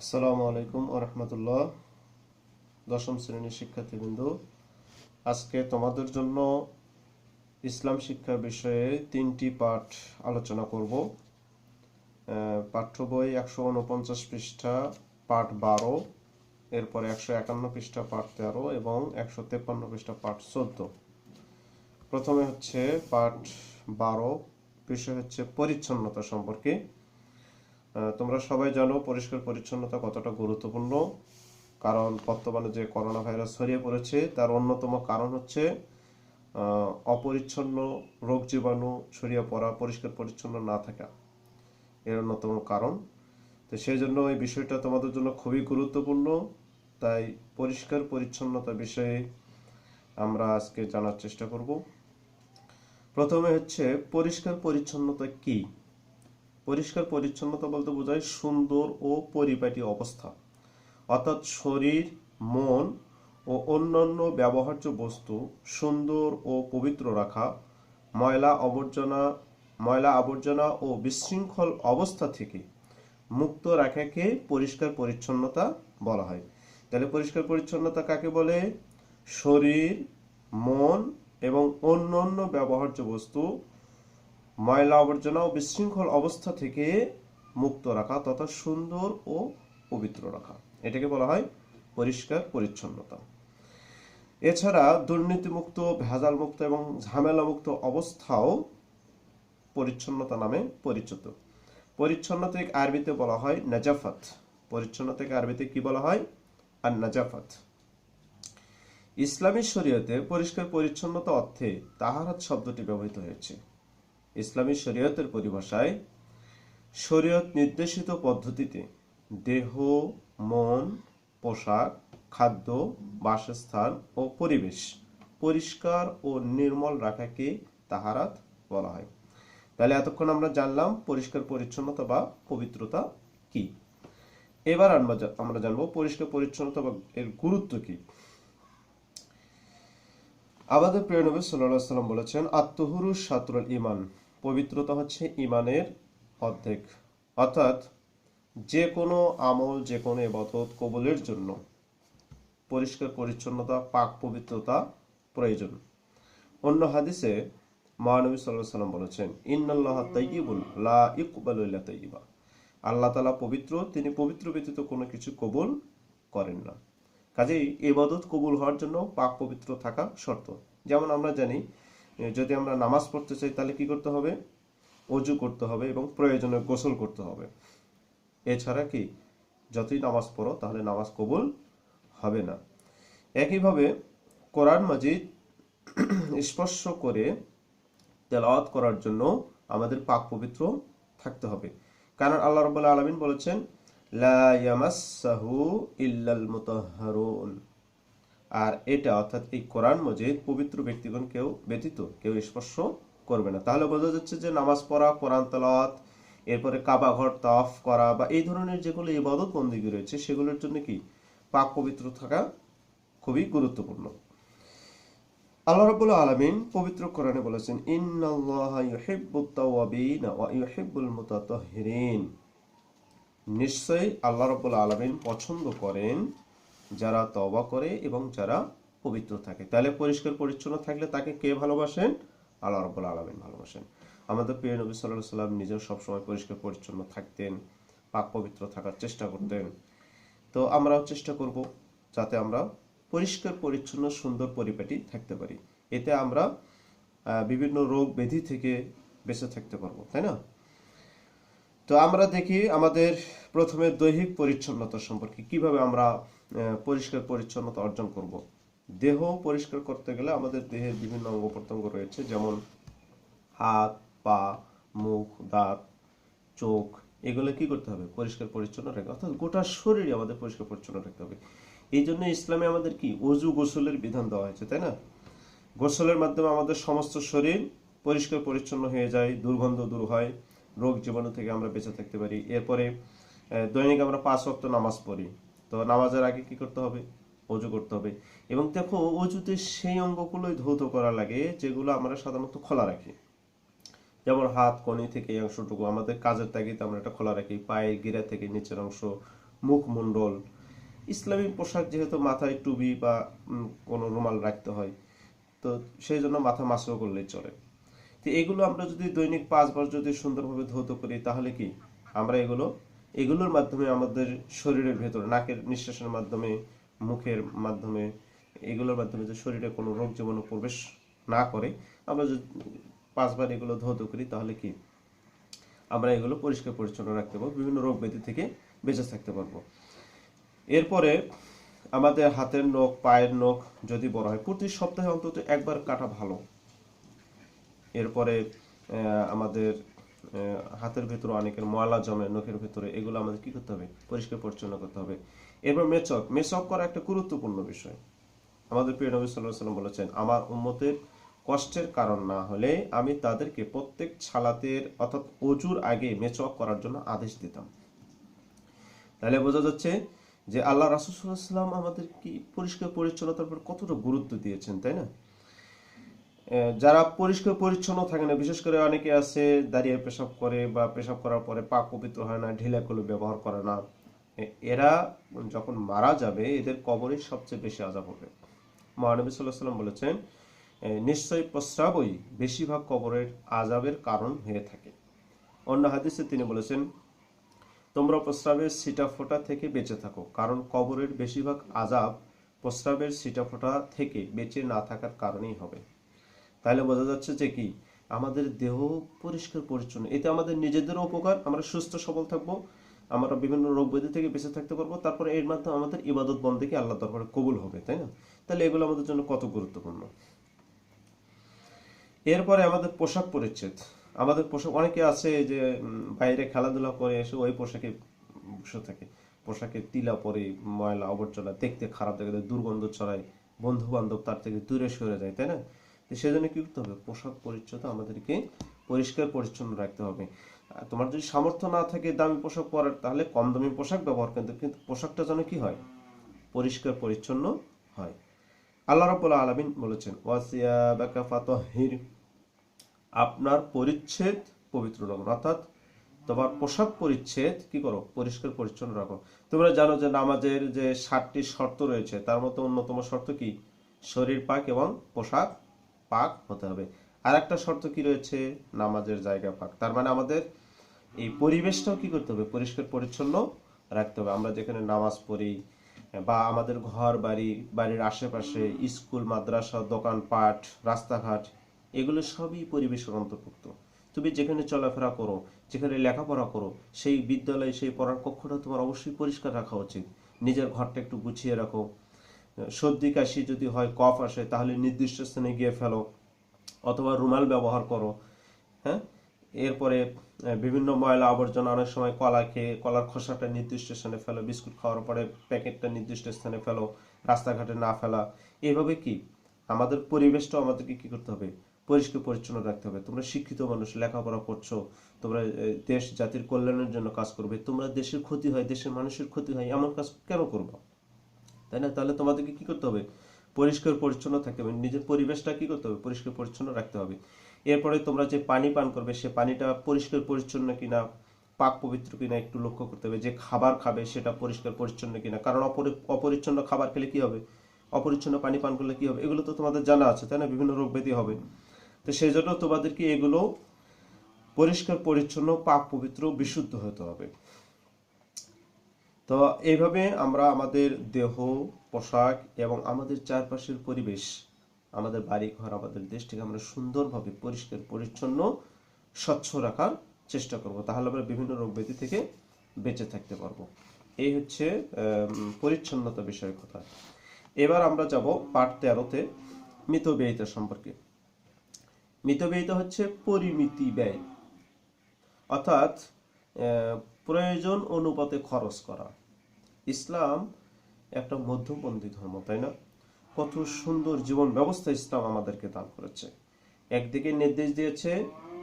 আসসালামু আলাইকুম ওয়া রাহমাতুল্লাহ। দশম শ্রেণীর শিক্ষার্থীবৃন্দ, আজকে তোমাদের জন্য ইসলাম শিক্ষা বিষয়ে 3টি পাঠ আলোচনা করব। পাঠ্য বই 149 পৃষ্ঠা পাঠ 12, এরপরে 151 পৃষ্ঠা পাঠ 13 এবং 153 পৃষ্ঠা পাঠ 14। প্রথমে হচ্ছে পাঠ 12, বিষয় হচ্ছে পরিচ্ছন্নতা সম্পর্কে। তোমরা সবাই জানো পরিষ্কার পরিচ্ছন্নতা কতটা গুরুত্বপূর্ণ, কারণ বর্তমানে যে করোনা ভাইরাস ছড়িয়ে পড়েছে তার অন্যতম কারণ হচ্ছে অপরিচ্ছন্ন রোগ জীবাণু ছড়িয়ে পড়া, পরিষ্কার পরিচ্ছন্ন না থাকা এর অন্যতম কারণ। তো সেই জন্য এই বিষয়টা তোমাদের জন্য খুবই গুরুত্বপূর্ণ। তাই পরিষ্কার পরিচ্ছন্নতা বিষয়ে আমরা আজকে জানার চেষ্টা করব। প্রথমে হচ্ছে পরিষ্কার পরিচ্ছন্নতা কি। পরিষ্কার পরিচ্ছন্নতা বলতে বোঝায় সুন্দর ও পরিপাটি অবস্থা, অর্থাৎ শরীর, মন ও অন্যান্য ব্যবহার্য বস্তু সুন্দর ও পবিত্র রাখা, ময়লা আবর্জনা ও বিশৃঙ্খল অবস্থা থেকে মুক্ত রাখাকে পরিষ্কার পরিচ্ছন্নতা বলা হয়। তাহলে পরিষ্কার পরিচ্ছন্নতা কাকে বলে? শরীর, মন এবং অন্যান্য ব্যবহার্য বস্তু ময়লা আবর্জনা ও বিশৃঙ্খল অবস্থা থেকে মুক্ত রাখা তথা সুন্দর ও পবিত্র রাখা, এটাকে বলা হয় পরিষ্কার পরিচ্ছন্নতা। এছাড়া দুর্নীতিমুক্ত, ভেজালমুক্ত এবং ঝামেলামুক্ত অবস্থাও পরিচ্ছন্নতা নামে পরিচিত। পরিচ্ছন্নতাকে আরবিতে বলা হয় নাজাফাত। পরিচ্ছন্নতাকে আরবিতে কি বলা হয়? আর নাজাফাত। ইসলামী শরীয়তে পরিষ্কার পরিচ্ছন্নতা অর্থে তাহারাত শব্দটি ব্যবহৃত হয়েছে। ইসলামী শরীয়তের পরিভাষায় শরীয়ত নির্দেশিত পদ্ধতিতে দেহ, মন, পোশাক, খাদ্য, বাসস্থান ও পরিবেশ পরিষ্কার ও নির্মল রাখাকে তাহারাত বলা হয়। তাহলে এতক্ষণ আমরা জানলাম পরিষ্কার পরিচ্ছন্নতা বা পবিত্রতা কি। এবার আমরা জানবো পরিষ্কার পরিচ্ছন্নতা বা এর গুরুত্ব কি। আমাদের প্রিয় নবী সাল্লাল্লাহু আলাইহি ওয়াসাল্লাম বলেছেন, আত-তুহুরু শাতরুল ঈমান, পবিত্রতা হচ্ছে ঈমানের অর্ধেক। অর্থাৎ যে কোনো আমল, যে কোনো ইবাদত কবুলের জন্য পরিষ্কার পরিচ্ছন্নতা, পাক পবিত্রতা প্রয়োজন। অন্য হাদিসে মহানবী সাল্লাল্লাহু আলাইহি ওয়াসাল্লাম বলেছেন, ইন্নাল্লাহা তাইয়্যিবুন লা ইয়াকবালু ইল্লা তাইয়্যিবা, আল্লাহ তাআলা পবিত্র, তিনি পবিত্র ব্যতীত কোনো কিছু কবুল করেন না। কাজেই ইবাদত কবুল হওয়ার জন্য পাক পবিত্র থাকা শর্ত। যেমন আমরা জানি, যদি আমরা নামাজ পড়তে চাই তাহলে কি করতে হবে? ওযু করতে হবে এবং প্রয়োজনে গোসল করতে হবে। এছাড়া কি যতই নামাজ পড়ো তাহলে নামাজ কবুল হবে না। একইভাবে কোরআন মাজিদ স্পর্শ করে তেলাওয়াত করার জন্য আমাদের পাক পবিত্র থাকতে হবে। কারণ আল্লাহ রাব্বুল আলামিন বলেছেন, লা ইয়ামাসসাহু ইল্লাল মুতাহহারুন। আর এটা অর্থাৎ এই কোরআন মাজিদ পবিত্র ব্যক্তিগণ ব্যতীত কেউ স্পর্শ করবে না। তাহলে বোঝা যাচ্ছে যে নামাজ পড়া, কোরআন তেলাওয়াত, এরপরে কাবা ঘর তাওয়াফ করা বা এই ধরনের যেগুলো ইবাদত বন্দেগী রয়েছে সেগুলোর জন্য কি পাক পবিত্র থাকা খুবই গুরুত্বপূর্ণ। আল্লাহ রাব্বুল আলামিন পবিত্র কোরআনে বলেছেন, ইন্নাল্লাহা ইউহিব্বুত তাওয়াবিন ওয়া ইউহিব্বুল মুতাতাহহিরিন, নিশ্চয়ই আল্লাহ রাব্বুল আলামিন পছন্দ করেন যারা তওবা করে এবং যারা পবিত্র থাকে। তাহলে পরিষ্কার পরিচ্ছন্ন থাকলে তাকে কে ভালোবাসেন? আল্লাহ রাব্বুল আলামিন ভালোবাসেন। আমাদের প্রিয় নবী সাল্লাল্লাহু আলাইহি ওয়াসাল্লাম নিজেও সবসময় পরিষ্কার পরিচ্ছন্ন থাকতেন, পাক পবিত্র থাকার চেষ্টা করতেন। তো আমরাও চেষ্টা করব যাতে আমরা পরিষ্কার পরিচ্ছন্ন, সুন্দর, পরিপাটি থাকতে পারি। এতে আমরা বিভিন্ন রোগ ব্যাধি থেকে বেঁচে থাকতে পারবো, তাই না? তো আমরা দেখি আমাদের প্রথমে দৈহিক পরিচ্ছন্নতা সম্পর্কে, কিভাবে আমরা পরিষ্কার পরিচ্ছন্নতা অর্জন করব। দেহ পরিষ্কার করতে গেলে আমাদের দেহের বিভিন্ন অঙ্গ প্রত্যঙ্গ রয়েছে, যেমন হাত, পা, মুখ, দাঁত, চোখ, এগুলো কি করতে হবে? পরিষ্কার পরিচ্ছন্ন রাখতে, অর্থাৎ গোটা শরীরে আমাদের পরিষ্কার পরিচ্ছন্ন রাখতে হবে। এই জন্য ইসলামে আমাদের কি ওযু গোসলের বিধান দেওয়া হয়েছে, তাই না? গোসলের মাধ্যমে আমাদের সমস্ত শরীর পরিষ্কার পরিচ্ছন্ন হয়ে যায়, দুর্গন্ধ দূর হয়, রোগ জীবাণু থেকে আমরা বেঁচে থাকতে পারি। এরপরে দৈনিক আমরা 5 ওয়াক্ত নামাজ পড়ি, তো নামাজের আগে কি করতে হবে? ওযু করতে হবে। এবং দেখো, ওযুতে সেই অঙ্গগুলোই ধৌত করা লাগে যেগুলো আমরা সাধারণত খোলা রাখি। যেমন হাত কনুই থেকে এই অংশটুকু আমাদের কাজের তাগিদে আমরা এটা খোলা রাখি, পায়ের গিরা থেকে নিচের অংশ, মুখমণ্ডল। ইসলামী পোশাক যেহেতু মাথায় টুপি বা কোনো রুমাল রাখতে হয়, তো সেই জন্য মাথা মাসও করলেই চলে। তো এগুলো আমরা যদি দৈনিক 5 বার যদি সুন্দরভাবে ধৌত করি, তাহলে কি আমরা এগুলোর মাধ্যমে আমাদের শরীরের ভেতরে, নাকের নিঃশ্বাসের মাধ্যমে, মুখের মাধ্যমে, এগুলোর মাধ্যমে যে শরীরে কোনো রোগ জীবাণু প্রবেশ না করে, আমরা যদি 5 বার এগুলো ধৌত করি, তাহলে কি আমরা এগুলো পরিষ্কার পরিচ্ছন্ন রাখতে পারবো, বিভিন্ন রোগ ব্যাধি থেকে বেঁচে থাকতে পারবো। এরপরে আমাদের হাতের নখ, পায়ের নখ যদি বড় হয়, প্রতি সপ্তাহে অন্তত একবার কাটা ভালো। এরপরে আমাদের হাতের ভেতরে অনেকের ময়লা জমে নখের ভেতরে, এগুলো আমাদের কি করতে হবে? পরিষ্কার পরিচ্ছন্ন করতে হবে। এরপর মেচক করা একটা গুরুত্বপূর্ণ বিষয়। আমাদের প্রিয় নবী সাল্লাল্লাহু আলাইহি ওয়াসাল্লাম বলেছেন, আমার উম্মতের কষ্টের কারণ না হলে আমি তাদেরকে প্রত্যেক সালাতের অর্থাৎ অজুর আগে মেচক করার জন্য আদেশ দিতাম। তাহলে বোঝা যাচ্ছে যে আল্লাহ রাসূল সাল্লাল্লাহু আলাইহি ওয়াসাল্লাম আমাদের কি পরিষ্কার পরিচ্ছন্নতার উপর কতটা গুরুত্ব দিয়েছেন, তাই না? যারা পরিষ্কার পরিচ্ছন্ন থাকে না, বিশেষ করে অনেকে আছে দাঁড়িয়ে পেশাব করে বা পেশাব করার পরে পাক পবিত্র হয় না, ঢিলা কলু ব্যবহার করে না, এরা যখন মারা যাবে এদের কবরে সবচেয়ে বেশি আযাব হবে। মহানবী সাল্লাল্লাহু আলাইহি ওয়াসাল্লাম বলেছেন, নিশ্চয়ই প্রস্রাবই বেশিরভাগ কবরের আযাবের কারণ হয়ে থাকে। অন্য হাদিসে তিনি বলেছেন, তোমরা প্রস্রাবের ছিটাফোঁটা থেকে বেঁচে থাকো, কারণ কবরের বেশিরভাগ আযাব প্রস্রাবের ছিটাফোঁটা থেকে বেঁচে না থাকার কারণেই হবে। তাহলে বোঝা যাচ্ছে যে কি আমাদের দেহ পরিষ্কার পরিচ্ছন্ন, এতে আমাদের নিজেদেরও উপকার, আমরা সুস্থ সবল থাকবো, আমরা বিভিন্ন রোগ ব্যাধি থেকে বেঁচে থাকতে পারবো, তারপরে এর মাধ্যমে আমাদের ইবাদত বন্দেগী আল্লাহ দরবারে কবুল হবে, তাই না? তাহলে এগুলো আমাদের জন্য কত গুরুত্বপূর্ণ। এরপরে আমাদের পোশাক পরিচ্ছদ। আমাদের পোশাক, অনেকে আছে যে বাইরে খেলাধুলা করে এসে ওই পোশাকে বসে থাকে, পোশাকে তিলা পরে, ময়লা আবর্জনা, দেখতে খারাপ দেখে, দুর্গন্ধ ছড়ায়, বন্ধু বান্ধব তার থেকে দূরে সরে যায়, তাই না? তো সেজন্য কি করতে হবে? পোশাক পরিচ্ছদ আমাদেরকে পরিষ্কার পরিচ্ছন্ন রাখতে হবে। তোমার যদি সামর্থ্য না থাকে দামি পোশাক পরার, তাহলে কম দামি পোশাক ব্যবহার করতে, কিন্তু পোশাকটা যেন কি হয়? পরিষ্কার পরিচ্ছন্ন হয়। আল্লাহ রাব্বুল আলামিন বলেছেন, ওয়াসিয়াবাকা ফাতাহহির, আপনার পরিচ্ছদ পবিত্র রাখুন, অর্থাৎ তোমার পোশাক পরিচ্ছদ কি করো? পরিষ্কার পরিচ্ছন্ন রাখো। তোমরা জানো যে নামাজের যে 7টি শর্ত রয়েছে, তার মধ্যে অন্যতম শর্ত কি? শরীর পাক এবং পোশাক পাক হতে হবে। আর একটা শর্ত কি রয়েছে? নামাজের জায়গা পাক। তার মানে আমাদের এই পরিবেশটাও কি করতে হবে? পরিষ্কার পরিচ্ছন্ন রাখতে হবে। আমরা যেখানে নামাজ পড়ি বা আমাদের ঘর বাড়ি, বাড়ির আশেপাশে, স্কুল, মাদ্রাসা, দোকানপাট, রাস্তাঘাট, এগুলো সবই পরিবেশের অন্তর্ভুক্ত। তুমি যেখানে চলাফেরা করো, যেখানে লেখাপড়া করো, সেই বিদ্যালয়ে, সেই পড়ার কক্ষটা তোমার অবশ্যই পরিষ্কার রাখা উচিত। নিজের ঘরটা একটু গুছিয়ে রাখো। সর্দি কাশি যদি হয়, কফ আসে, তাহলে নির্দিষ্ট স্থানে গিয়ে ফেলো, অথবা রুমাল ব্যবহার করো। হ্যাঁ, এরপরে বিভিন্ন ময়লা আবর্জনা, অনেক সময় কলা খেয়ে কলার খোসাটা নির্দিষ্ট স্থানে ফেলো, বিস্কুট খাওয়ার পরে প্যাকেটটা নির্দিষ্ট স্থানে ফেলো, রাস্তাঘাটে না ফেলা। এইভাবে কি আমাদের পরিবেশটাও আমাদেরকে কি করতে হবে? পরিষ্কার পরিচ্ছন্ন রাখতে হবে। তোমরা শিক্ষিত মানুষ, লেখাপড়া করছো, তোমরা দেশ জাতির কল্যাণের জন্য কাজ করবে, তোমরা দেশের ক্ষতি হয়, দেশের মানুষের ক্ষতি হয়, এমন কাজ কেন করবো? তাই না? তাহলে তোমাদেরকে কি করতে হবে? পরিষ্কার পরিচ্ছন্ন থাকতে হবে, নিজের পরিবেশটা কি করতে হবে? পরিষ্কার পরিচ্ছন্ন রাখতে হবে। এরপরে তোমরা যে পানি পান করবে, সে পানিটা পরিষ্কার পরিচ্ছন্ন কিনা, পাক পবিত্র কিনা একটু লক্ষ্য করতে হবে। যে খাবার খাবে সেটা পরিষ্কার পরিচ্ছন্ন কিনা, কারণ অপরিচ্ছন্ন খাবার খেলে কি হবে? অপরিচ্ছন্ন পানি পান করলে কি হবে? এগুলো তো তোমাদের জানা আছে, তাই না? বিভিন্ন রোগ ব্যাধি হবে। তো সেই জন্য তোমাদেরকে এগুলো পরিষ্কার পরিচ্ছন্ন, পাক পবিত্র, বিশুদ্ধ হতে হবে। তো এইভাবে আমরা আমাদের দেহ, পোশাক এবং আমাদের চারপাশের পরিবেশ, আমাদের বাড়ি ঘর, আমাদের দেশটিকে আমরা সুন্দরভাবে পরিষ্কার পরিচ্ছন্ন, স্বচ্ছ রাখার চেষ্টা করব। তাহলে আমরা বিভিন্ন রোগ ব্যাধি থেকে বেঁচে থাকতে পারবো। এই হচ্ছে পরিচ্ছন্নতা বিষয়ের কথা। এবার আমরা যাব পাঠ 13-তে, মিতব্যয়িতা সম্পর্কে। মিতব্যয়িতা হচ্ছে পরিমিতি ব্যয়, অর্থাৎ প্রয়োজন অনুপাতে খরচ করা। ইসলাম একটা মধ্যপন্থী ধর্ম, তাই না? কত সুন্দর জীবন ব্যবস্থা ইসলাম আমাদেরকে দান করেছে। একদিকে নির্দেশ দিয়েছে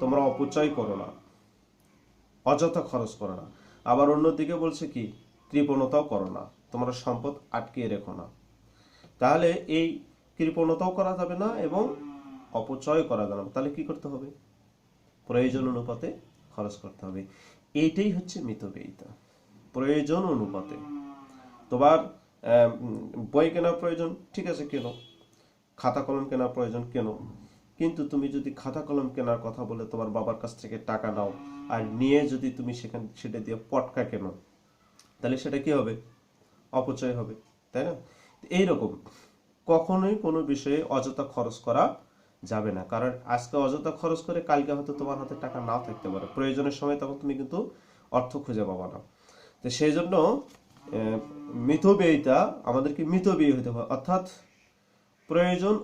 তোমরা অপচয় করো না, অযথা খরচ করো না, আবার অন্যদিকে বলছে কি? কৃপণতাও করো না, তোমরা সম্পদ আটকিয়ে রেখো না। তাহলে এই কৃপণতাও করা যাবে না এবং অপচয় করা যাবে না। তাহলে কি করতে হবে? প্রয়োজন অনুপাতে খরচ করতে হবে। এইটাই হচ্ছে মিতব্যয়িতা। প্রয়োজন অনুপাতে। তোমার বই কেনার প্রয়োজন, ঠিক আছে কেনো, খাতা কলম কেনার প্রয়োজন কেনো, কিন্তু তুমি যদি খাতা কলম কেনার কথা বলে তোমার বাবার কাছ থেকে টাকা নাও আর নিয়ে যদি তুমি সেটা দিয়ে পটকা কেনো, তাহলে সেটা কি হবে? অপচয় হবে, তাই না? এইরকম কখনোই কোনো বিষয়ে অযথা খরচ করা যাবে না, কারণ আজকে অযথা খরচ করে কালকে হয়তো তোমার হাতে টাকা নাও থাকতে পারে, প্রয়োজনের সময় তখন তুমি কিন্তু অর্থ খুঁজে পাবা না। তো সেই জন্য মিতব্যয়িতা, আমাদেরকে মিতব্যয়ী হতে হবে, অর্থাৎ প্রয়োজন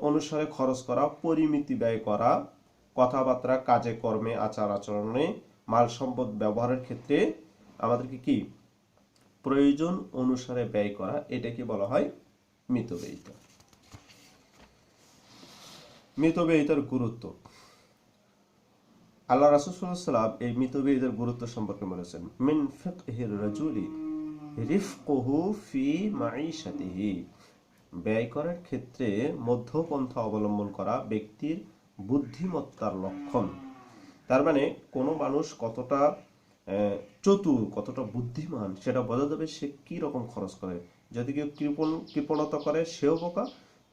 অনুসারে খরচ করা, পরিমিতি ব্যয় করা, কথাবার্তা, কাজে কর্মে, আচার আচরণে, মাল সম্পদ ব্যবহারের ক্ষেত্রে আমাদেরকে কি প্রয়োজন অনুসারে ব্যয় করা, এটাকে বলা হয় মিতব্যয়িতা। মিতব্যয়িতার গুরুত্ব, আল্লাহ রাসূল সাল্লাল্লাহু আলাইহি ওয়াসাল্লাম এই মিতব্যয়িতার গুরুত্ব সম্পর্কে বলেছেন, মিন ফিকহির রাজুলি রিফকুহু ফি মাঈশাতিহি, ব্যয় করার ক্ষেত্রে মধ্যপন্থা অবলম্বন করা ব্যক্তির বুদ্ধিমত্তার লক্ষণ। তার মানে কোনো মানুষ কতটা চতুর, কতটা বুদ্ধিমান সেটা বোঝা যাবে সে কি রকম খরচ করে। যদি কেউ কৃপণতা করে সেও বোকা,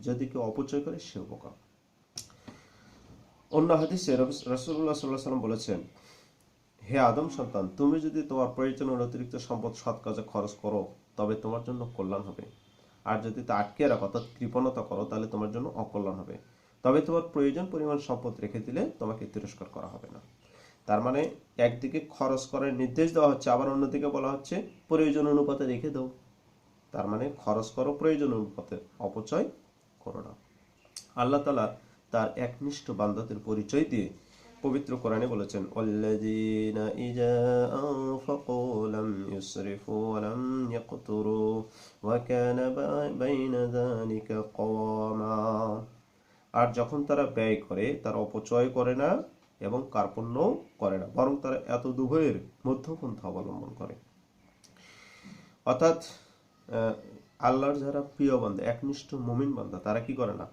যদি কেউ অপচয় করে সেও বোকা। অন্য হাদিসে রাসূলুল্লাহ সাল্লাল্লাহু আলাইহি ওয়াসাল্লাম বলেছেন, হে আদম সন্তান, তুমি যদি তোমার প্রয়োজনের অতিরিক্ত সম্পদ সৎ কাজে খরচ করো তবে তোমার জন্য কল্যাণ হবে, আর যদি তা আটকে রাখো অর্থাৎ কৃপণতা করো তাহলে তোমার জন্য অকল্যাণ হবে। তবে তোমার প্রয়োজন পরিমাণ সম্পদ রেখে দিলে তোমাকে তিরস্কার করা হবে না। তার মানে একদিকে খরচ করার নির্দেশ দেওয়া হচ্ছে, আবার অন্যদিকে বলা হচ্ছে প্রয়োজন অনুপাতে রেখে দাও। তার মানে খরচ করো প্রয়োজন অনুপাতে, অপচয় করো না। আল্লাহ তাআলা তার একনিষ্ঠ বান্দাদের পরিচয় দিয়ে পবিত্র কোরআনে বলেছেন, ওয়াল্লাযীনা ইযা আনফাকু লাম ইউসরিফু ওয়া লাম ইয়াকতুরু ওয়া কানা বাইনা যালিকা কাওয়ামা। আর যখন তারা ব্যয় করে তারা অপচয় করে না এবং কার্পণ্যও করে না, বরং তারা এত দুভয়ের মধ্যপন্থা অবলম্বন করে। অর্থাৎ আল্লাহর যারা প্রিয় বান্দা, একনিষ্ঠ মুমিন বান্দা, তারা কি করে না?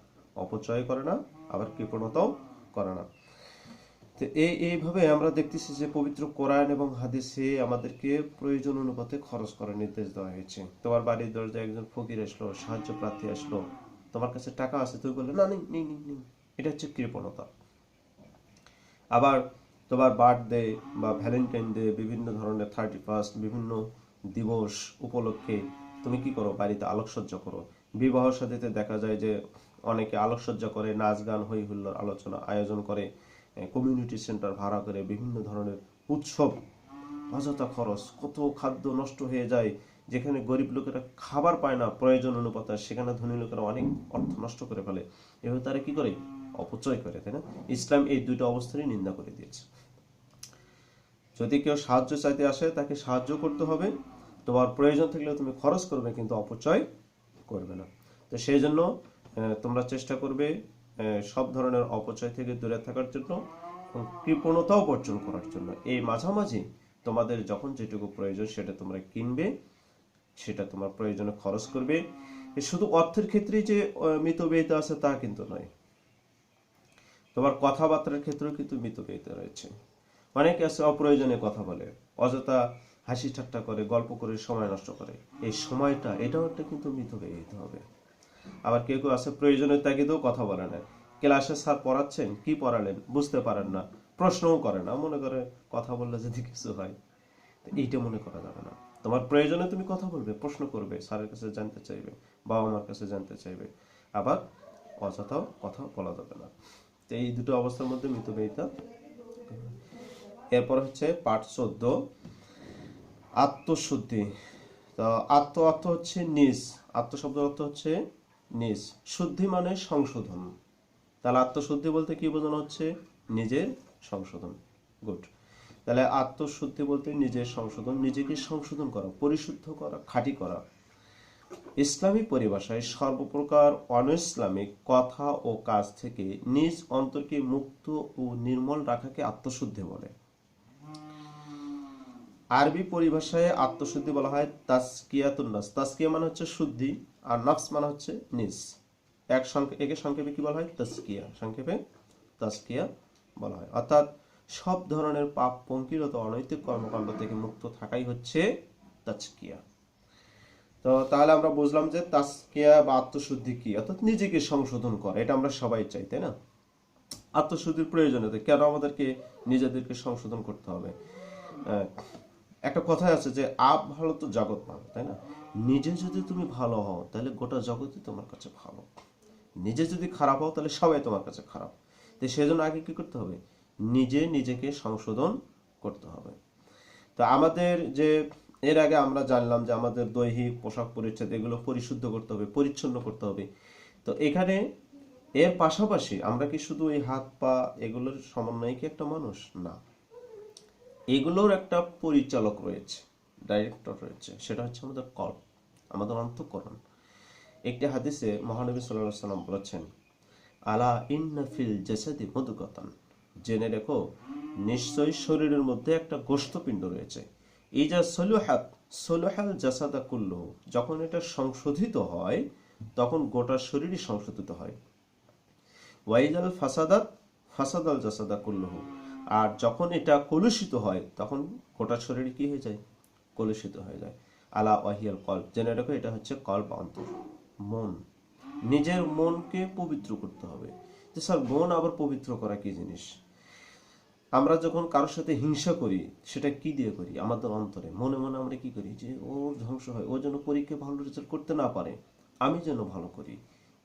অপচয় করে না, আবার কৃপণতাও করে না। তো এইভাবে আমরা দেখতেছি যে পবিত্র কোরআন এবং হাদিসে আমাদেরকে প্রয়োজন অনুপাতে খরচ করার নির্দেশ দেওয়া হয়েছে। তোমার বাড়ির দরজায় একজন ফকির আসলো, সাহায্য প্রার্থী আসলো, তোমার কাছে টাকা আছে, তুমি বললে না নেই নেই নেই, এটা হচ্ছে কৃপণতা। আবার তোমার বার্থডে বা ভ্যালেন্টাইন ডে, বিভিন্ন ধরনের 31 বিভিন্ন দিবস উপলক্ষে তুমি কি করো? বাড়িতে আলোকসজ্জা করো। বিবাহ শাদীতে দেখা যায় যে অনেকে আলোকসজ্জা করে, নাচ গান হই হুল্লোড় আলোচনা আয়োজন করে, কমিউনিটি সেন্টার ভাড়া করে বিভিন্ন ধরনের উৎসব। অযথা খরচ, কত খাদ্য নষ্ট হয়ে যায়, যেখানে গরিব লোকেরা খাবার পায় না প্রয়োজন অনুপাতে, সেখানে ধনী লোকেরা অনেক অর্থ নষ্ট করে ফেলে। এভাবে তারা কি করে? অপচয় করে, তাই না? ইসলাম এই দুইটা অবস্থারই নিন্দা করে দিয়েছে। যদি কেউ সাহায্য চাইতে আসে তাকে সাহায্য করতে হবে, তোমার প্রয়োজন থাকলে তুমি খরচ করবে, কিন্তু অপচয় করবে না। তো সেই জন্য তোমরা চেষ্টা করবে সব ধরনের অপচয় থেকে দূরে থাকার জন্য, কৃপণতাও বর্জন করার জন্য। এই মাঝামাঝি তোমাদের যখন যেটুকু প্রয়োজন সেটা তোমরা কিনবে, সেটা তোমার প্রয়োজনে খরচ করবে। শুধু অর্থের ক্ষেত্রেই যে মিতব্যয়িতা আছে তা কিন্তু নয়, তোমার কথাবার্তার ক্ষেত্রেও কিন্তু মিতব্যয়িতা রয়েছে। অনেকে আছে অপ্রয়োজনীয় কথা বলে, অযথা হাসি ঠাট্টা করে, গল্প করে সময় নষ্ট করে। এই সময়টা, এটাও একটা কিন্তু মিতব্যয়িতা হবে। আবার কেউ কেউ আছে প্রয়োজনের তাগিদেও কথা বলে না। ক্লাসে স্যার পড়াচ্ছেন, কি পড়ালেন বুঝতে পারেন না, প্রশ্নও করে না, মনে করে কথা বললে যদি কিছু হয়। এইটা মনে করা যাবে না। তোমার প্রয়োজনে তুমি কথা বলবে, প্রশ্ন করবে, স্যারের কাছে জানতে চাইবে, বাবা মার কাছে জানতে চাইবে। আবার অযথাও কথা বলা যাবে না। তো এই দুটো অবস্থার মধ্যে মিতব্যয়িতা। এরপর হচ্ছে পাঠ 14, আত্মশুদ্ধি। তো অর্থ হচ্ছে নিজ, আত্ম শব্দের অর্থ হচ্ছে নিজ, শুদ্ধি মানে সংশোধন। তাহলে আত্মশুদ্ধি বলতে কি বোঝানো হচ্ছে? নিজের সংশোধন। গুড। তাহলে আত্মশুদ্ধি বলতে নিজের সংশোধন, নিজেকে সংশোধন করা, পরিশুদ্ধ করা, খাঁটি করা। ইসলামী পরিভাষায় সর্বপ্রকার অনৈসলামিক কথা ও কাজ থেকে নিজ অন্তরকে মুক্ত ও নির্মল রাখাকে আত্মশুদ্ধি বলে। আরবি পরিভাষায় আত্মশুদ্ধি বলা হয় তাজকিয়াতুন নাফস। তাজকিয়া মানে হচ্ছে শুদ্ধি, আর নাফস মানে হচ্ছে নিজ। একে সংক্ষেপে কি বলা হয়? তাজকিয়া, সংক্ষেপে তাজকিয়া বলা হয়। অর্থাৎ সব ধরনের পাপ পঙ্কিলতা অনৈতিক কর্মকাণ্ড থেকে মুক্ত থাকাই হচ্ছে তাজকিয়া। তো তাহলে আমরা বুঝলাম যে তাজকিয়া বা আত্মশুদ্ধি কি, অর্থাৎ নিজেকে সংশোধন করা। এটা আমরা সবাই চাই, তাই না? আত্মশুদ্ধির প্রয়োজনীয়তা কেন আমাদেরকে নিজেদেরকে সংশোধন করতে হবে? একটা কথাই আছে যে আপ ভালো তো জগৎ ভালো, তাই না? নিজে যদি তুমি ভালো হও তাহলে গোটা জগৎই তোমার কাছে ভালো। নিজে যদি খারাপ হও তাহলে সবাই তোমার কাছে খারাপ। তো সেজন্য আগে কি করতে হবে? নিজেকে সংশোধন করতে হবে। তো আমাদের যে এর আগে আমরা জানলাম যে আমাদের দৈহিক পোশাক পরিচ্ছদ এগুলো পরিশুদ্ধ করতে হবে, পরিচ্ছন্ন করতে হবে। তো এখানে এর পাশাপাশি আমরা কি শুধু এই হাত পা এগুলোর সমন্বয়ে কি একটা মানুষ? না, এগুলোর একটা পরিচালক রয়েছে, ডাইরেক্টর রয়েছে, সেটা হচ্ছে আমাদের কল্প, আমাদের অন্তঃকরণ। একটি হাদিসে মহানবী সাল্লাল্লাহু আলাইহি ওয়াসাল্লাম বলেছেন, আলা ইন্না ফিল জাসাদি মুদগাতান, জেনে রেখো নিশ্চয়ই শরীরের মধ্যে একটা গোশতপিণ্ড রয়েছে। ইজা সলুহাত সলুহাল জাসাদা কুল্লুহু, যখন এটা সংশোধিত হয় তখন গোটা শরীরই সংশোধিত হয়। ওয়াইজাল ফাসাদাত ফাসাদাল জাসাদা কুল্লুহু, আর যখন এটা কলুষিত হয় তখন গোটা শরীর কি হয়ে যায়? কলুষিত হয়ে যায়। আলা ওয়াহিয়াল কল্ব, জেনে রেখো এটা হচ্ছে কল্ব, অন্তর, মন। নিজের মনকে পবিত্র করতে হবে। যে স্যার মন আবার পবিত্র করা কি জিনিস? আমরা যখন কারোর সাথে হিংসা করি সেটা কি দিয়ে করি? আমাদের অন্তরে মনে মনে আমরা কি করি? যে ওর ধ্বংস হয়, ও যেন পরীক্ষায় ভালো রেজাল্ট করতে না পারে, আমি যেন ভালো করি,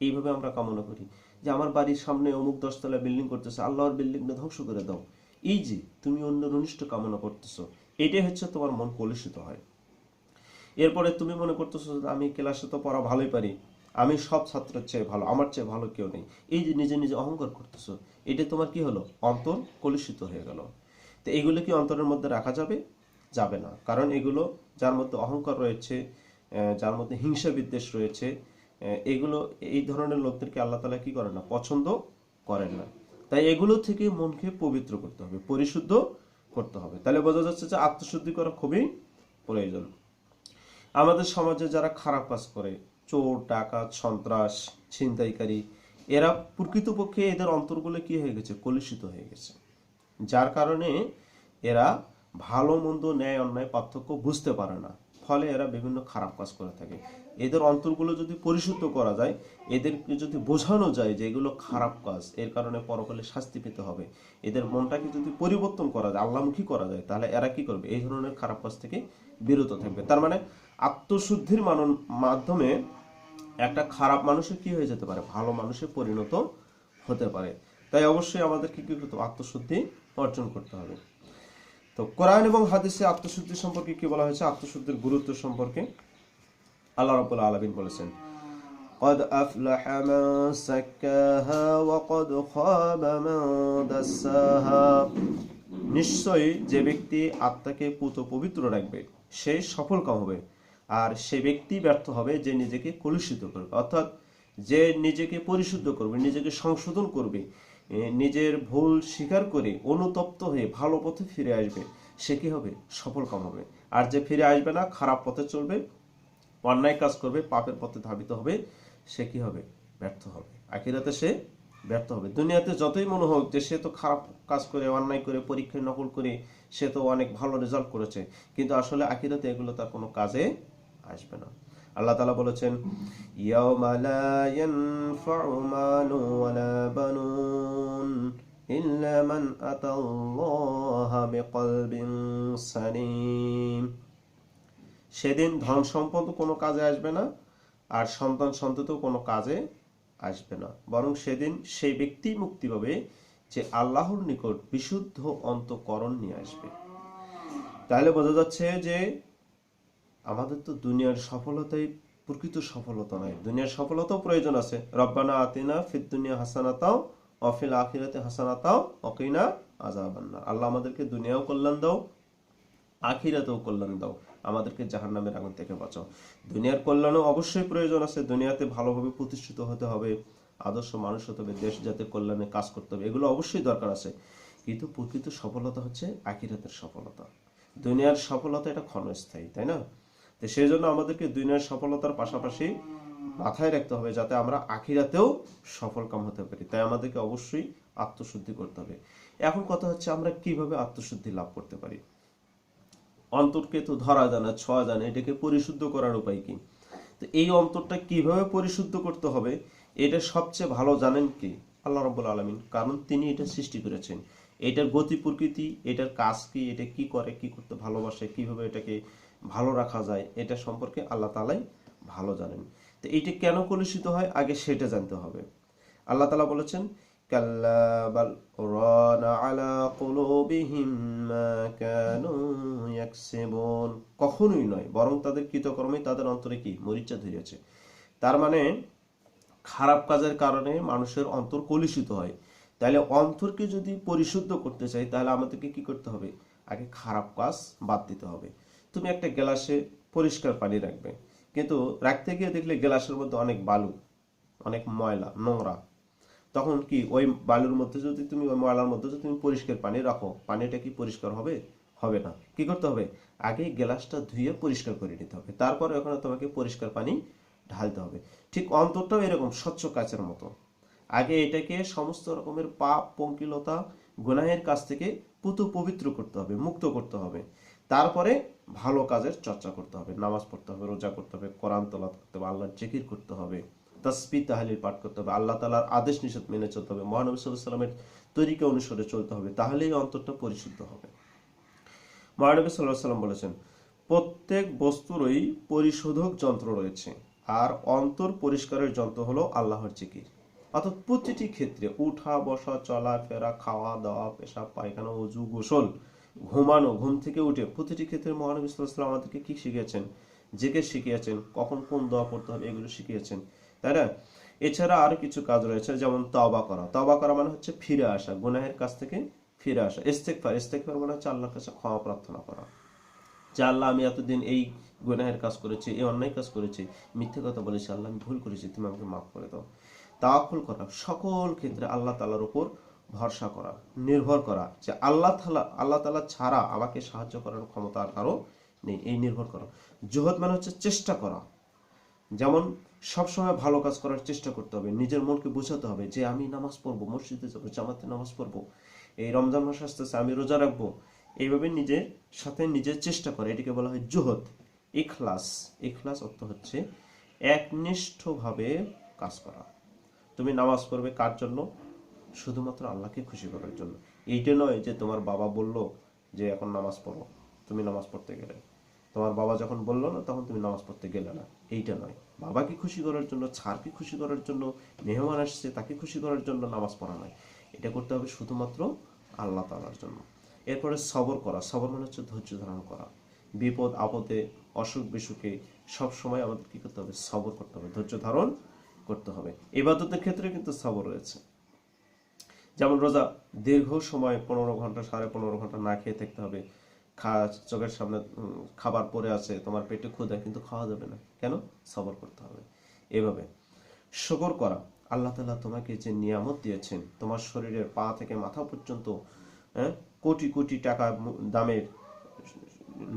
এইভাবে আমরা কামনা করি। যে আমার বাড়ির সামনে অমুক 10 তলা বিল্ডিং করতেছে, আল্লাহর বিল্ডিংটা ধ্বংস করে দাও। এই যে তুমি অন্যের অনিষ্ট কামনা করতেছো, এটাই হচ্ছে তোমার মন কলুষিত হয়। এরপরে তুমি মনে করতেছো আমি ক্লাসে তো পড়া ভালোই পারি, আমি সব ছাত্রের চেয়ে ভালো, আমার চেয়ে ভালো কেউ নেই, এই যে নিজে নিজে অহংকার করতেছো, এটা তোমার কি হলো? অন্তর কলুষিত হয়ে গেল। তো এগুলো কি অন্তরের মধ্যে রাখা যাবে? যাবে না। কারণ এগুলো যার মধ্যে অহংকার রয়েছে, যার মধ্যে হিংসা বিদ্বেষ রয়েছে, এগুলো এই ধরনের লোকদেরকে আল্লাহ তাআলা কি করেন না? পছন্দ করেন না। তাই এগুলো থেকে মনকে পবিত্র করতে হবে, পরিশুদ্ধ করতে হবে। তাহলে বোঝা যাচ্ছে যে আত্মশুদ্ধি করা খুবই প্রয়োজন। আমাদের সমাজে যারা খারাপ কাজ করে, চোর, ডাকাত, সন্ত্রাস, ছিনতাইকারী, এরা প্রকৃতপক্ষে এদের অন্তরগুলো কি হয়ে গেছে? কলুষিত হয়ে গেছে। যার কারণে এরা ভালো মন্দ, ন্যায় অন্যায় পার্থক্য বুঝতে পারে না, ফলে এরা বিভিন্ন খারাপ কাজ করে থাকে। এদের অন্তরগুলো যদি পরিশুদ্ধ করা যায়, এদেরকে যদি বোঝানো যায় যে এগুলো খারাপ কাজ, এর কারণে পরকালে শাস্তি পেতে হবে, এদের মনটাকে যদি পরিবর্তন করা যায়, আল্লাহমুখী করা যায়, তাহলে এরা কি করবে? এই ধরনের খারাপ কাজ থেকে বিরত থাকবে। তার মানে আত্মশুদ্ধির মাধ্যমে একটা খারাপ মানুষের কি হয়ে যেতে পারে? ভালো মানুষে পরিণত হতে পারে। তাই অবশ্যই আমাদেরকে কি করতে হবে? আত্মশুদ্ধি অর্জন করতে হবে। তো কোরআন এবং হাদিসে আত্মশুদ্ধি সম্পর্কে কি বলা হয়েছে? আত্মশুদ্ধির গুরুত্ব সম্পর্কে আল্লাহ রাব্বুল আলামিন বলেছেন, قد أفلح من زكاها وقد خاب من دساها, নিশ্চয়ই যে ব্যক্তি আত্মাকে পুত পবিত্র রাখবে সে সফল কাম হবে, আর সে ব্যক্তি ব্যর্থ হবে যে নিজেকে কলুষিত করবে। অর্থাৎ যে নিজেকে পরিশুদ্ধ করবে, নিজেকে সংশোধন করবে, নিজের ভুল স্বীকার করে অনুতপ্ত হয়ে ভালো পথে ফিরে আসবে, সে কি হবে? সফল কাম হবে। আর যে ফিরে আসবে না, খারাপ পথে চলবে, অন্যায় কাজ করবে, পাপের পথে ধাবিত হবে, সে কি হবে? ব্যর্থ হবে। আখিরাতে সে ব্যর্থ হবে। দুনিয়াতে যতই মনে হোক যে সে তো খারাপ কাজ করে, অন্যায় করে, পরীক্ষায় নকল করে সে তো অনেক ভালো রেজাল্ট করেছে, কিন্তু আসলে আখিরাতে এগুলো তার কোনো কাজে আসবে না। আল্লাহ তাআলা বলেছেন, ইয়াউমা লা ইয়ানফাউ মালু ওয়ালা বানুন ইল্লা মান আতাল্লাহা বিকলবিন সালিম, সেদিন ধন সম্পদ কোনো কাজে আসবে না, আর সন্তান সন্ততিও কোনো কাজে আসবে না, বরং সেদিন সেই ব্যক্তি মুক্তি পাবে যে আল্লাহর নিকট বিশুদ্ধ অন্তঃকরণ নিয়ে আসবে। তাহলে বোঝা যাচ্ছে যে আমাদের তো দুনিয়ার সফলতাই প্রকৃত সফলতা নয়, দুনিয়ার সফলতাও প্রয়োজন আছে। রব্বানা আতিনা ফিদ দুনিয়া হাসানাতাও ওয়া ফিল আখিরাতি হাসানাতাও ওয়া কিনা আযাবান্নার, আল্লাহ আমাদেরকে দুনিয়াও কল্যাণ দাও, আখিরাতেও কল্যাণ দাও, আমাদেরকে জাহান্নামের আগুন থেকে বাঁচাও। দুনিয়ার কল্যাণও অবশ্যই প্রয়োজন আছে, দুনিয়াতে ভালোভাবে প্রতিষ্ঠিত হতে হবে, আদর্শ মানুষ হতে হবে, দেশ জাতির কল্যাণে কাজ করতে হবে, এগুলো অবশ্যই দরকার আছে। কিন্তু প্রকৃত সফলতা হচ্ছে আখিরাতের সফলতা। দুনিয়ার সফলতা এটা ক্ষণস্থায়ী, তাই না? তো সেই জন্য আমাদেরকে দুনিয়ার সফলতার পাশাপাশি মাথায় রাখতে হবে যাতে আমরা আখিরাতেও সফল কাম হতে পারি। তাই আমাদেরকে অবশ্যই আত্মশুদ্ধি করতে হবে। এখন কথা হচ্ছে আমরা কিভাবে আত্মশুদ্ধি লাভ করতে পারি। অন্তরকে তো ধরা যায় না, ছোঁয়া যায় না, এটাকে পরিশুদ্ধ করার উপায় কি? তো এই অন্তরটা কিভাবে পরিশুদ্ধ করতে হবে এটা সবচেয়ে ভালো জানেন কি? আল্লাহ রাব্বুল আলামিন। কারণ তিনি এটা সৃষ্টি করেছেন। এটার গতি প্রকৃতি, এটার কাজ কি, এটা কি করে, কি করতে ভালোবাসে, কিভাবে এটাকে ভালো রাখা যায়, এটা সম্পর্কে আল্লাহ তাআলাই ভালো জানেন। তো এইটা কেন কলুষিত হয় আগে সেটা জানতে হবে। আল্লাহ তাআলা বলেছেন, কাল্লা বাল রানা আলা কুলুবিহিম মা কানু ইয়াকসিবুন। কখনোই নয়, বরং তাদের কৃতকর্মে তাদের অন্তরে কি মরিচা ধরিয়েছে। তার মানে খারাপ কাজের কারণে মানুষের অন্তর কলুষিত হয়। তাহলে অন্তরকে যদি পরিশুদ্ধ করতে চাই তাহলে আমাদেরকে কি করতে হবে? আগে খারাপ কাজ বাদ দিতে হবে। তুমি একটা গ্লাসে পরিষ্কার পানি রাখবে, কিন্তু রাখতে গিয়ে দেখলে গ্লাসের মধ্যে অনেক বালু, অনেক ময়লা নোংরা। তখন কি ওই বালুর মধ্যে যদি তুমি, ওই ময়লার মধ্যে যদি তুমি পরিষ্কার পানি রাখো, পানিটা কি পরিষ্কার হবে? হবে না। কি করতে হবে? আগে গ্লাসটা ধুয়ে পরিষ্কার করে নিতে হবে, তারপরে ওখানে তোমাকে পরিষ্কার পানি ঢালতে হবে। ঠিক অন্তরটাও এরকম স্বচ্ছ কাচের মতো। আগে এটাকে সমস্ত রকমের পাপ পঙ্কিলতা গুনাহের কাছ থেকে পবিত্র করতে হবে, মুক্ত করতে হবে। তারপরে ভালো কাজের চর্চা করতে হবে, নামাজ পড়তে হবে, রোজা করতে হবে, কোরআন তেলাওয়াত করতে হবে, আল্লাহর জিকির করতে হবে, তাসবিহ তাহলিল পাঠ করতে হবে, আল্লাহ তাআলার আদেশ নিষেধ মেনে চলতে হবে, মহানবী সাল্লাল্লাহু আলাইহি ওয়াসাল্লামের তরিকা অনুসরণে চলতে হবে। তাহলেই অন্তরটা পরিশুদ্ধ হবে। মহানবী সাল্লাল্লাহু আলাইহি ওয়াসাল্লাম বলেছেন, প্রত্যেক বস্তুরই পরিশোধক যন্ত্র রয়েছে, আর অন্তর পরিষ্কারের যন্ত্র হলো আল্লাহর জিকির। অর্থাৎ প্রতিটি ক্ষেত্রে উঠা বসা চলাফেরা খাওয়া দাওয়া পেশাব পায়খানা ওযু গোসল ঘুমানো, ঘুম থেকে উঠে প্রতিটি ক্ষেত্রে মহানবী সাল্লাল্লাহু আলাইহি ওয়াসাল্লাম আমাদেরকে কি শিখিয়েছেন? জিকির শিখিয়েছেন, কখন কোন দোয়া পড়তে হবে এগুলো শিখিয়েছেন, তাই না? এছাড়া আরো কিছু কাজ রয়েছে, যেমন তওবা করা। তওবা করা মানে হচ্ছে ফিরে আসা, গুনাহের কাছ থেকে ফিরে আসা। ইস্তেগফার, ইস্তেগফার মানে হচ্ছে আল্লাহর কাছে ক্ষমা প্রার্থনা করা, যে আল্লাহ আমি এতদিন এই গুনাহের কাজ করেছি, এই অন্যায় কাজ করেছি, মিথ্যে কথা বলেছি, আল্লাহ আমি ভুল করেছি, তুমি আমাকে মাফ করে দাও। তাওয়াক্কুল করা, সকল ক্ষেত্রে আল্লাহ তাআলার উপর ভরসা করা, নির্ভর করা, যে আল্লাহ তাআলা ছাড়া আমাকে সাহায্য করার ক্ষমতা আর কারো নেই, এই নির্ভর করা। জুহদ মানে হচ্ছে চেষ্টা করা। যেমন সবসময় ভালো কাজ করার চেষ্টা করতে হবে, নিজের মনকে বোঝাতে হবে যে আমি নামাজ পড়বো, মসজিদে যাবো, জামাতে নামাজ পড়বো, এই রমজান মাস আসতেছে আমি রোজা রাখবো। এইভাবে নিজের সাথে নিজের চেষ্টা করে, এটিকে বলা হয় জুহদ। ইখলাস, ইখলাস অর্থ হচ্ছে একনিষ্ঠভাবে কাজ করা। তুমি নামাজ পড়বে কার জন্য? শুধুমাত্র আল্লাহকে খুশি করার জন্য। এইটা নয় যে তোমার বাবা বলল যে এখন নামাজ পড়ো, তুমি নামাজ পড়তে গেলে, তোমার বাবা যখন বললো না তখন তুমি নামাজ পড়তে গেলে না, এইটা নয়। বাবাকে খুশি করার জন্য, ছাড়কে খুশি করার জন্য, মেহমান আসছে তাকে খুশি করার জন্য নামাজ পড়া নয়। এটা করতে হবে শুধুমাত্র আল্লাহ তাআলার জন্য। এরপরে সবর করা, সবর মানে হচ্ছে ধৈর্য ধারণ করা। বিপদ আপদে অসুখ বিসুখে সব সময় আমাদের কি করতে হবে? সবর করতে হবে, ধৈর্য ধারণ করতে হবে। ইবাদতের ক্ষেত্রে কিন্তু সবর রয়েছে। যেমন রোজা, দীর্ঘ সময় 15 ঘন্টা 15.5 ঘন্টা না খেয়ে থাকতে হবে। চোখের সামনে খাবার পড়ে আছে, তোমার পেটে ক্ষুধা, কিন্তু খাওয়া যাবে না, কেন? সবর করতে হবে। এভাবে শুকর করা, আল্লাহ তাআলা তোমাকে যে নিয়ামত দিয়েছেন, তোমার শরীরের পা থেকে মাথা পর্যন্ত কোটি কোটি টাকা দামের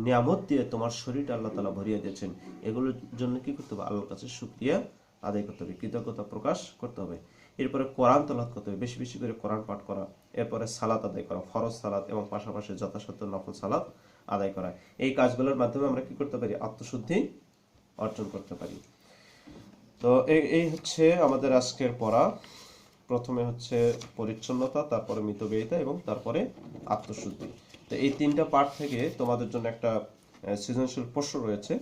নিয়ামত দিয়ে তোমার শরীরটা আল্লাহ তাআলা ভরিয়ে দিয়েছেন, এগুলোর জন্য কি করতে হবে? আল্লাহর কাছে শুকরিয়া আদায় করতে হবে, কৃতজ্ঞতা প্রকাশ করতে হবে। এরপরে কোরআন তেলাওয়াত করতে হবে, বেশি বেশি করে কোরআন পাঠ করা। এরপরে সালাত আদায় করা, ফরজ সালাত এবং পাশাপাশি যথাসাধ্য নফল সালাত আদায় করা। এই কাজগুলোর মাধ্যমে আমরা কি করতে পারি? আত্মশুদ্ধি অর্জন করতে পারি। তো এই হচ্ছে আমাদের আজকের পড়া। প্রথমে হচ্ছে পরিচ্ছন্নতা, তারপরে মিতব্যয়িতা এবং তারপরে আত্মশুদ্ধি। তো এই 3টা পার্ট থেকে তোমাদের জন্য একটা সৃজনশীল প্রশ্ন রয়েছে,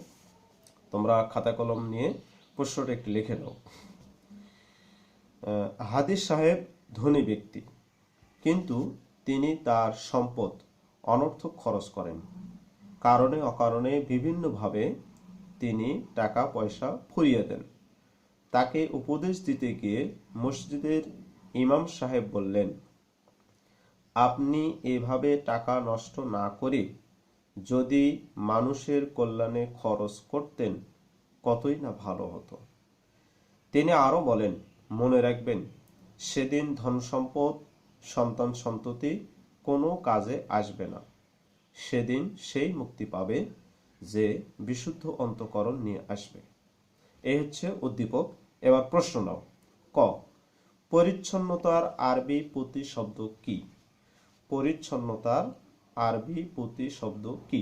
তোমরা খাতা কলম নিয়ে প্রশ্নটা একটু লিখে নাও। হাদিস সাহেব ধনী ব্যক্তি, কিন্তু তিনি তার সম্পদ অনর্থক খরচ করেন। কারণে অকারণে বিভিন্নভাবে তিনি টাকা পয়সা ফুরিয়ে দেন। তাকে উপদেশ দিতে গিয়ে মসজিদের ইমাম সাহেব বললেন, আপনি এভাবে টাকা নষ্ট না করে যদি মানুষের কল্যাণে খরচ করতেন কতই না ভালো হতো। তিনি আরো বলেন, মনে রাখবেন, সেদিন ধন সম্পদ সন্তান সন্ততি কোনো কাজে আসবে না। সেদিন সেই মুক্তি পাবে যে বিশুদ্ধ অন্তঃকরণ নিয়ে আসবে। এই হচ্ছে উদ্দীপক। এবার প্রশ্ন নাও। ক, পরিচ্ছন্নতার আরবি প্রতিশব্দ কি? পরিচ্ছন্নতার আরবি প্রতিশব্দ কি?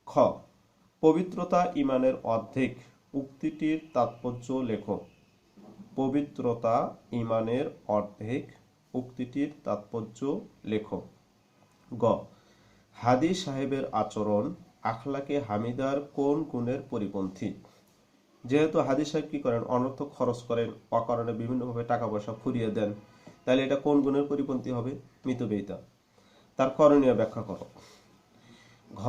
খ, পবিত্রতা ঈমানের অর্ধেক, উক্তিটির তাৎপর্য লেখো। পবিত্রতা ঈমানের অর্ধেক, উক্তিটির তাৎপর্য লেখো। গ, হাদী সাহেবের আচরণ আখলাকে হামিদার কোন গুণের পরিপন্থী? যেহেতু হাদী সাহেব কি করেন, অনর্থক খরচ করেন, অকারণে বিভিন্নভাবে টাকা পয়সা ফুরিয়ে দেন, তাহলে এটা কোন গুণের পরিপন্থী হবে? মিতব্যয়িতা। তার করণীয় ব্যাখ্যা করো। ঘ,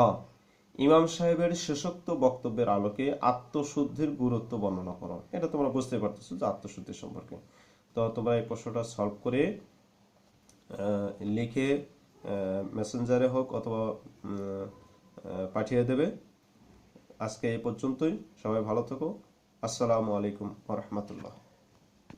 ইমাম সাহেবের শেষোক্ত বক্তব্যের আলোকে আত্মশুদ্ধির গুরুত্ব বর্ণনা করো। এটা তোমরা বুঝতে পারতেছো যে আত্মশুদ্ধি সম্পর্কে। তো তোমরা এই প্রশ্নটা সলভ করে লিখে মেসেঞ্জারে হোক অথবা পাঠিয়ে দেবে। আজকে এই পর্যন্তই। সবাই ভালো থেকো। আসসালামু আলাইকুম ওয়া রাহমাতুল্লাহ।